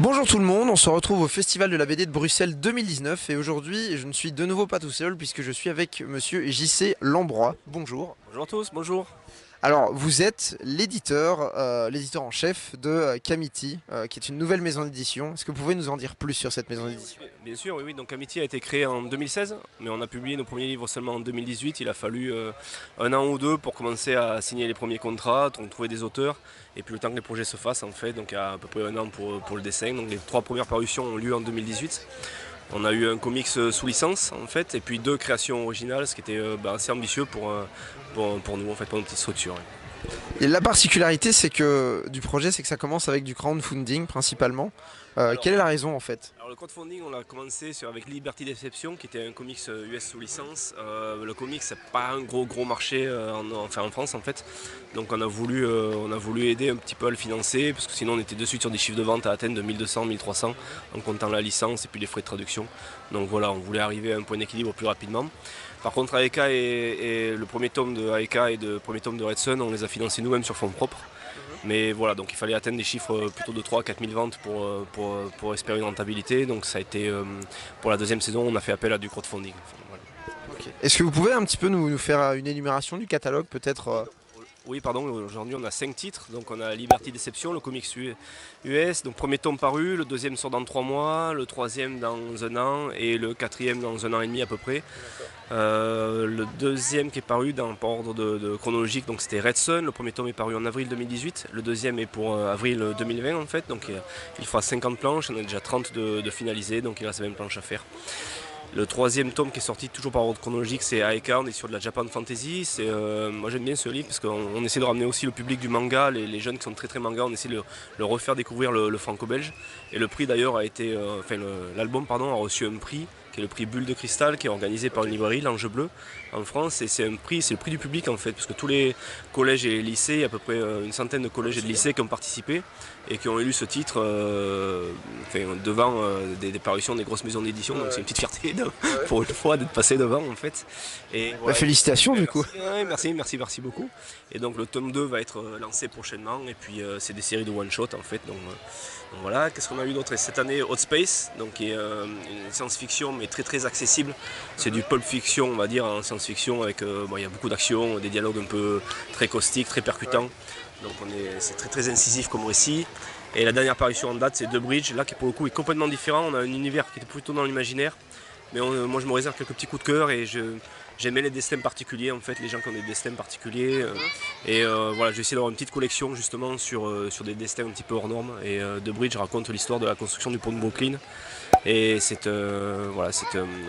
Bonjour tout le monde, on se retrouve au Festival de la BD de Bruxelles 2019 et aujourd'hui je ne suis de nouveau pas tout seul puisque je suis avec monsieur JC Lambrois. Bonjour. Bonjour à tous, bonjour. Alors vous êtes l'éditeur en chef de Kamiti, qui est une nouvelle maison d'édition. Est-ce que vous pouvez nous en dire plus sur cette maison d'édition? Bien sûr, oui, oui. Donc Amity a été créé en 2016, mais on a publié nos premiers livres seulement en 2018. Il a fallu un an ou deux pour commencer à signer les premiers contrats, donc trouver des auteurs, et puis le temps que les projets se fassent en fait, donc il y a à peu près un an pour le dessin. Donc les trois premières parutions ont lieu en 2018. On a eu un comics sous licence en fait, et puis deux créations originales, ce qui était assez ambitieux pour nous en fait, pour notre petite structure. Ouais. Et la particularité du projet, c'est que ça commence avec du crowdfunding principalement. Alors, Quelle est la raison en fait? Alors le crowdfunding, on l'a commencé avec Liberty Deception, qui était un comics US sous licence. Le comics, c'est pas un gros marché en France en fait. Donc on a voulu aider un petit peu à le financer, parce que sinon on était de suite sur des chiffres de vente à atteindre de 1200, 1300, en comptant la licence et puis les frais de traduction. Donc voilà, on voulait arriver à un point d'équilibre plus rapidement. Par contre, AEK et le premier tome de AEK et le premier tome de Red Sun, on les a financés nous-mêmes sur fonds propres. Mais voilà, donc il fallait atteindre des chiffres plutôt de 3 à 4 000 ventes pour espérer une rentabilité. Donc ça a été, pour la deuxième saison, on a fait appel à du crowdfunding. Enfin, voilà. Ok. Est-ce que vous pouvez un petit peu nous faire une énumération du catalogue peut-être Oui, pardon, aujourd'hui on a 5 titres. Donc on a Liberty Deception, le comics US. Donc premier tome paru, le deuxième sort dans 3 mois, le troisième dans un an et le quatrième dans un an et demi à peu près. Le deuxième qui est paru par ordre de chronologique, donc c'était Red Sun. Le premier tome est paru en avril 2018. Le deuxième est pour avril 2020 en fait. Donc il fera 50 planches, on a déjà 30 de finalisées, donc il reste 20 planches à faire. Le troisième tome qui est sorti toujours par ordre chronologique, c'est AEK, on est sur de la Japan Fantasy. Moi j'aime bien ce livre parce qu'on essaie de ramener aussi le public du manga, les jeunes qui sont très manga, on essaie de leur refaire découvrir le franco-belge. Et le prix d'ailleurs a été, l'album pardon, a reçu un prix qui est le prix Bulle de Cristal, qui est organisé par une librairie, l'Ange Bleu, en France. Et c'est le prix du public en fait, parce que tous les collèges et lycées, il y a à peu près une centaine de collèges et de lycées qui ont participé et qui ont élu ce titre devant des parutions des grosses maisons d'édition. Donc c'est une petite fierté pour une fois d'être passé devant en fait. Et voilà, félicitations du coup. merci beaucoup. Et donc le tome 2 va être lancé prochainement. Et puis c'est des séries de one-shot en fait. Donc voilà, qu'est-ce qu'on a eu d'autre cette année? Hot Space, donc qui est une science-fiction mais très accessible. C'est du pulp fiction, on va dire, en science-fiction avec il y a beaucoup d'action, des dialogues un peu très caustiques, très percutants. Donc c'est très incisif comme récit. Et la dernière parution en date, c'est The Bridge, là qui pour le coup est complètement différent. On a un univers qui est plutôt dans l'imaginaire. Mais moi je me réserve quelques petits coups de cœur et j'aimais les destins particuliers en fait, les gens qui ont des destins particuliers. Voilà, j'ai essayé d'avoir une petite collection justement sur des destins un petit peu hors normes. Et The Bridge raconte l'histoire de la construction du pont de Brooklyn. Et c'est un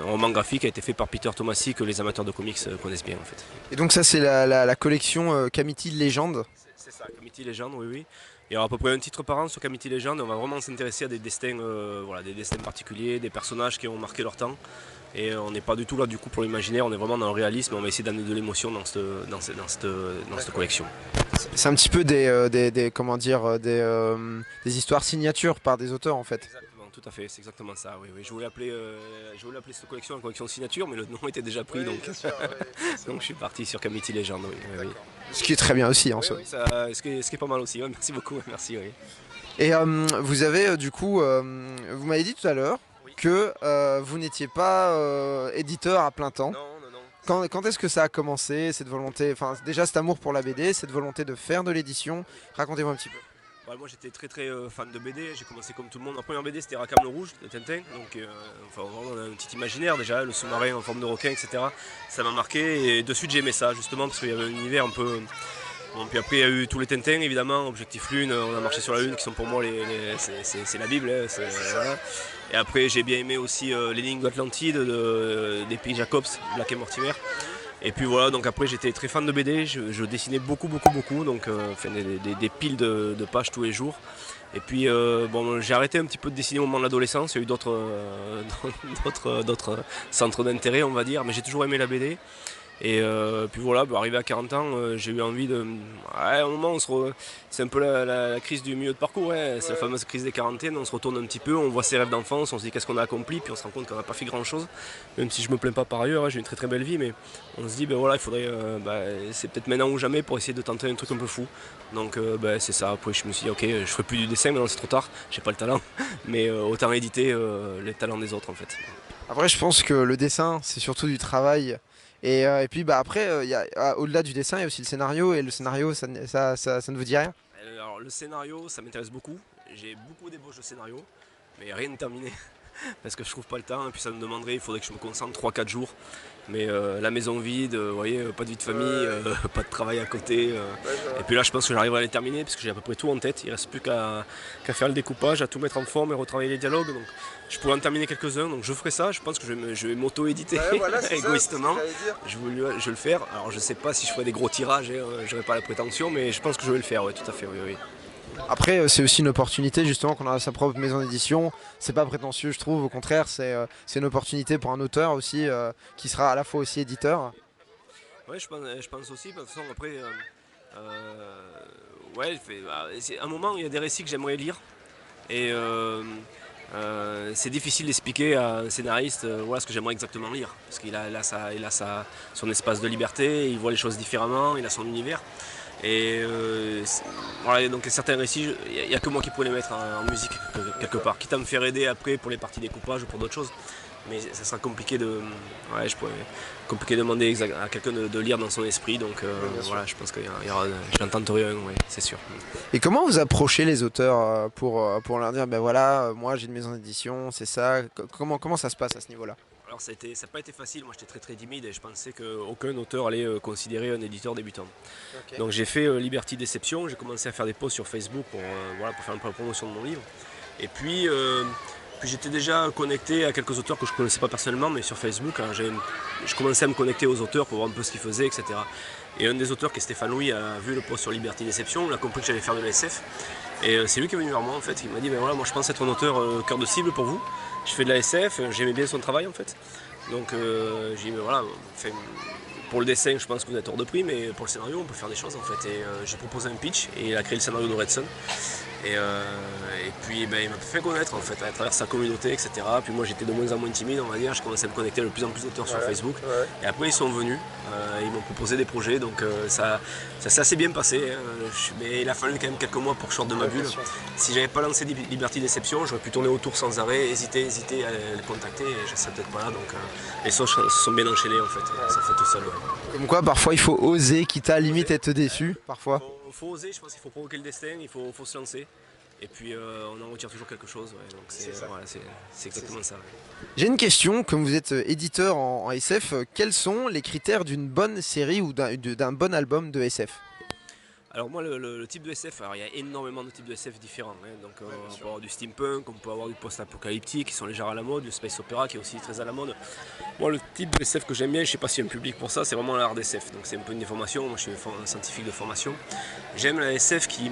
roman graphique qui a été fait par Peter Tomasi que les amateurs de comics connaissent bien en fait. Et donc ça c'est la collection Kamiti Légende. C'est ça, Kamiti Legend, oui, oui. Il y aura à peu près un titre par an sur Kamiti Legend. On va vraiment s'intéresser à des destins, des destins particuliers, des personnages qui ont marqué leur temps. Et on n'est pas du tout là du coup pour l'imaginaire, on est vraiment dans le réalisme. On va essayer d'amener de l'émotion dans cette collection. C'est un petit peu des histoires signatures par des auteurs en fait. Exactement, tout à fait, c'est exactement ça. Oui, oui. Je voulais appeler cette collection la collection signature, mais le nom était déjà pris, donc, donc je suis parti sur Kamiti Legend. Oui, oui, oui. Ce qui est très bien aussi en Oui, soi. oui, ce qui est pas mal aussi. Ouais, merci beaucoup, merci. Oui. Et vous avez du coup, vous m'avez dit tout à l'heure Oui. que vous n'étiez pas éditeur à plein temps. Non, non, non. Quand est-ce que ça a commencé, cette volonté, enfin déjà cet amour pour la BD, cette volonté de faire de l'édition? Racontez-moi un petit peu. Ouais, moi j'étais très fan de BD, j'ai commencé comme tout le monde. La première BD c'était Rackham le Rouge de Tintin, donc vraiment on a un petit imaginaire déjà, le sous-marin en forme de requin, etc. Ça m'a marqué et de suite j'ai aimé ça justement parce qu'il y avait un univers un peu. Bon, puis après il y a eu tous les Tintins évidemment, Objectif Lune, on a marché sur la Lune qui sont pour moi c'est la Bible. Hein, voilà. Et après j'ai bien aimé aussi l'énigme d'Atlantide des Pays Jacobs, Black et Mortimer. Et puis voilà, donc après j'étais très fan de BD, je dessinais beaucoup, donc des piles de pages tous les jours. Et puis j'ai arrêté un petit peu de dessiner au moment de l'adolescence, il y a eu d'autres centres d'intérêt on va dire, mais j'ai toujours aimé la BD. Et puis voilà, arrivé à 40 ans, j'ai eu envie de... Ouais, à un moment, c'est un peu la crise du milieu de parcours, ouais. C'est la fameuse crise des quarantaines, on se retourne un petit peu, on voit ses rêves d'enfance, on se dit qu'est-ce qu'on a accompli, puis on se rend compte qu'on n'a pas fait grand-chose. Même si je me plains pas par ailleurs, j'ai une très très belle vie, mais on se dit, ben voilà, il faudrait... c'est peut-être maintenant ou jamais pour essayer de tenter un truc un peu fou. Donc c'est ça, après je me suis dit, ok, je ferai plus du dessin, maintenant c'est trop tard, j'ai pas le talent, mais autant éditer les talents des autres en fait. Après, je pense que le dessin, c'est surtout du travail. Et puis après, au-delà du dessin, il y a aussi le scénario. Et le scénario, ça ne vous dit rien? Alors le scénario, ça m'intéresse beaucoup. J'ai beaucoup d'ébauches de scénario, mais rien de terminé. Parce que je trouve pas le temps, et puis ça me demanderait, il faudrait que je me concentre 3-4 jours. Mais la maison vide, vous voyez, pas de vie de famille, pas de travail à côté. Et puis là, je pense que j'arriverai à les terminer, parce que j'ai à peu près tout en tête. Il reste plus qu'à faire le découpage, à tout mettre en forme et retravailler les dialogues. Donc je pourrais en terminer quelques-uns, donc je ferai ça. Je pense que je vais m'auto-éditer égoïstement. Je vais le faire. Alors je sais pas si je ferai des gros tirages, j'aurai pas la prétention, mais je pense que je vais le faire, ouais, tout à fait, oui, oui. Après, c'est aussi une opportunité, justement, qu'on a sa propre maison d'édition. C'est pas prétentieux, je trouve. Au contraire, c'est une opportunité pour un auteur aussi, qui sera à la fois aussi éditeur. Ouais, je pense aussi, de toute façon, après, ouais, à un moment, il y a des récits que j'aimerais lire, et c'est difficile d'expliquer à un scénariste voilà ce que j'aimerais exactement lire, parce qu'il a son espace de liberté, il voit les choses différemment, il a son univers. Et voilà, donc certains récits, il n'y a que moi qui pourrais les mettre en musique quelque part, quitte à me faire aider après pour les parties découpage ou pour d'autres choses. Mais ça sera compliqué ouais, je pourrais compliqué de demander à quelqu'un de lire dans son esprit, donc voilà, je pense qu'il y aura, j'en tenterai un, ouais, c'est sûr. Et comment vous approchez les auteurs pour leur dire, ben voilà, moi j'ai une maison d'édition, c'est ça. Comment ça se passe à ce niveau-là? Alors ça n'a pas été facile, moi j'étais très très timide et je pensais qu'aucun auteur allait considérer un éditeur débutant. Okay. Donc j'ai fait Liberty Deception, j'ai commencé à faire des posts sur Facebook pour faire un peu la promotion de mon livre. Et puis j'étais déjà connecté à quelques auteurs que je ne connaissais pas personnellement, mais sur Facebook, je commençais à me connecter aux auteurs pour voir un peu ce qu'ils faisaient, etc. Et un des auteurs, qui est Stéphane Louis, a vu le post sur Liberty Deception, il a compris que j'allais faire de la SF. Et c'est lui qui est venu vers moi en fait, il m'a dit ben voilà, moi je pense être un auteur cœur de cible pour vous. Je fais de la SF, j'aimais bien son travail en fait. Donc j'ai dit ben voilà, pour le dessin je pense que vous êtes hors de prix, mais pour le scénario on peut faire des choses en fait. Et j'ai proposé un pitch et il a créé le scénario de Redson. Et puis ben, il m'a fait connaître en fait à travers sa communauté, etc. Puis moi j'étais de moins en moins timide, on va dire, je commençais à me connecter de plus en plus d'auteurs sur Facebook. Ouais. Et après ils sont venus, ils m'ont proposé des projets, donc ça s'est assez bien passé. Mais il a fallu quand même quelques mois pour que je sorte de ma bulle. Si j'avais pas lancé Liberty Deception, j'aurais pu tourner autour sans arrêt, hésiter à les contacter, et je serais peut-être pas là. Donc les choses se sont bien enchaînées en fait, ça fait tout seul. Ouais. Comme quoi parfois il faut oser, quitte à limite être déçu, parfois. Faut oser, je pense qu'il faut provoquer le destin, il faut se lancer. Et puis on en retire toujours quelque chose, ouais. Donc c'est exactement ça. Ouais. J'ai une question, comme vous êtes éditeur en SF, quels sont les critères d'une bonne série ou d'un bon album de SF? Alors moi le type de SF, alors il y a énormément de types de SF différents, hein. Donc on peut avoir du steampunk, on peut avoir du post-apocalyptique qui sont légèrement à la mode, le space opera qui est aussi très à la mode. Moi le type de SF que j'aime bien, je ne sais pas s'il y a un public pour ça, c'est vraiment l'art SF, donc c'est un peu une déformation, moi je suis un scientifique de formation. J'aime la SF qui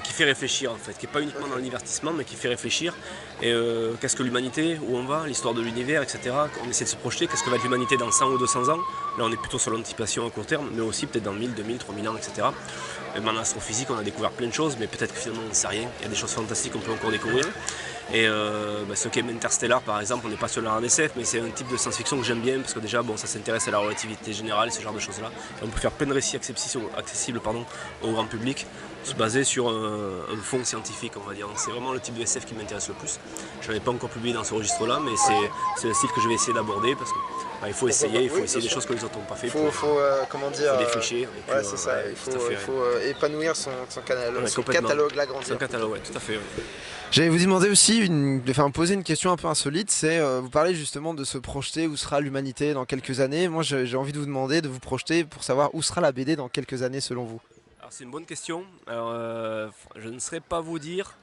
fait réfléchir en fait, qui n'est pas uniquement dans le divertissement mais qui fait réfléchir. Et qu'est-ce que l'humanité, où on va, l'histoire de l'univers, etc. On essaie de se projeter, qu'est-ce que va être l'humanité dans 100 ou 200 ans. Là on est plutôt sur l'anticipation à court terme, mais aussi peut-être dans 1000, 2000, 3000 ans, etc. Même en astrophysique on a découvert plein de choses, mais peut-être que finalement on ne sait rien. Il y a des choses fantastiques qu'on peut encore découvrir. Et ce qu'est Interstellar par exemple, on n'est pas sur l'art SF, mais c'est un type de science-fiction que j'aime bien, parce que déjà bon, ça s'intéresse à la relativité générale, ce genre de choses-là. Et on peut faire plein de récits accessibles au grand public, basés sur un fond scientifique, on va dire. C'est vraiment le type de SF qui m'intéresse le plus. Je n'en ai pas encore publié dans ce registre-là, mais c'est le style que je vais essayer d'aborder, parce que il faut essayer des choses que les autres n'ont pas fait. Il faut défricher. Ouais, c'est ça, il faut épanouir son catalogue, l'agrandir. Son catalogue, ouais, tout à fait. Ouais. J'allais vous demander aussi, poser une question un peu insolite, c'est, vous parlez justement de se projeter, où sera l'humanité dans quelques années. Moi j'ai envie de vous demander de vous projeter pour savoir où sera la BD dans quelques années selon vous. Alors c'est une bonne question, alors, je ne saurais pas vous dire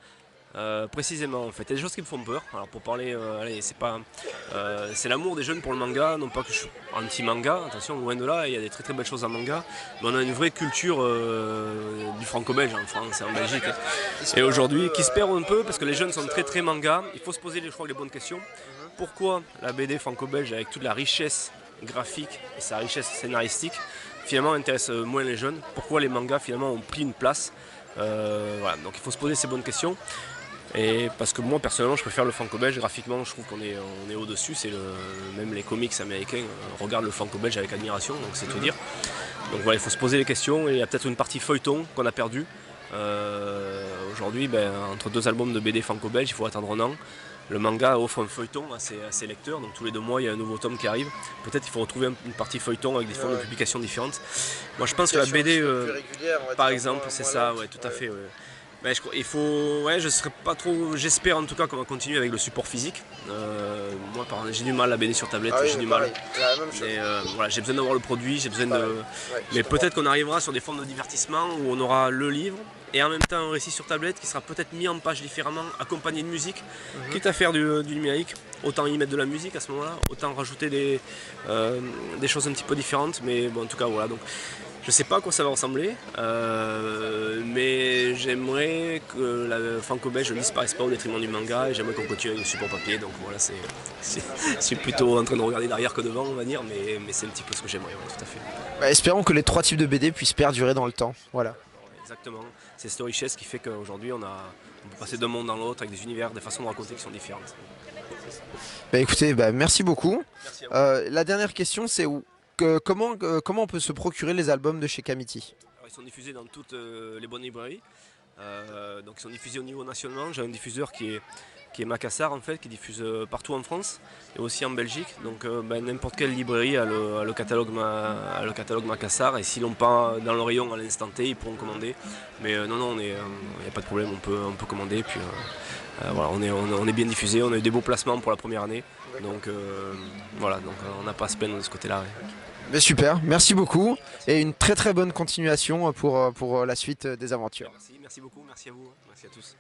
précisément en fait. Il y a des choses qui me font peur. Alors pour parler, c'est l'amour des jeunes pour le manga, non pas que je suis anti-manga, attention, loin de là, il y a des très très belles choses en manga, mais on a une vraie culture du franco-belge en France et en Belgique. Et aujourd'hui, qui se perd un peu parce que les jeunes sont très très manga. Il faut se poser, je crois, les bonnes questions. Pourquoi la BD franco-belge avec toute la richesse graphique et sa richesse scénaristique finalement intéresse moins les jeunes. Pourquoi les mangas finalement ont pris une place? Voilà, donc il faut se poser ces bonnes questions. Et parce que moi personnellement je préfère le franco-belge, graphiquement je trouve qu'on est, on est au-dessus, même les comics américains regardent le franco-belge avec admiration, donc c'est tout dire. Donc voilà, il faut se poser les questions et il y a peut-être une partie feuilleton qu'on a perdue. Aujourd'hui, entre 2 albums de BD franco-belge, il faut attendre un an. Le manga offre un feuilleton à ses lecteurs, donc tous les 2 mois il y a un nouveau tome qui arrive. Peut-être qu'il faut retrouver une partie feuilleton avec des formes de publication différentes. Moi je pense que la BD, par exemple, c'est ça, ouais, tout à fait. Ouais. Il faut, ouais, je serais pas trop. J'espère en tout cas qu'on va continuer avec le support physique. Moi, j'ai du mal à BD sur tablette, j'ai du mal. Mais, voilà, j'ai besoin d'avoir le produit, j'ai besoin de. Mais peut-être qu'on arrivera sur des formes de divertissement où on aura le livre et en même temps un récit sur tablette qui sera peut-être mis en page différemment, accompagné de musique, quitte à faire du numérique. Autant y mettre de la musique à ce moment-là, autant rajouter des choses un petit peu différentes. Mais bon, en tout cas, voilà. Donc, je sais pas à quoi ça va ressembler, mais j'aimerais que la franco-belge ne disparaisse pas au détriment du manga et j'aimerais qu'on continue avec le support papier. Donc voilà, je suis plutôt en train de regarder derrière que devant, on va dire, mais c'est un petit peu ce que j'aimerais, ouais, tout à fait. Espérons que les 3 types de BD puissent perdurer dans le temps. Voilà. Exactement, c'est cette richesse qui fait qu'aujourd'hui on peut passer d'un monde dans l'autre avec des univers, des façons de raconter qui sont différentes. Écoutez, merci beaucoup. Merci à vous. La dernière question, c'est comment on peut se procurer les albums de chez Kamiti? Alors, ils sont diffusés dans toutes les bonnes librairies. Donc ils sont diffusés au niveau national. J'ai un diffuseur qui est Macassar en fait, qui diffuse partout en France et aussi en Belgique. Donc n'importe quelle librairie a le catalogue Macassar et s'ils l'ont pas dans le rayon à l'instant T, ils pourront commander. Mais non, il n'y a pas de problème, on peut commander. Puis voilà, on est bien diffusé, on a eu des beaux placements pour la première année. Donc voilà, donc on n'a pas à se plaindre de ce côté-là. Ouais. Mais super, merci beaucoup et une très très bonne continuation pour la suite des aventures. Merci beaucoup, merci à vous, merci à tous.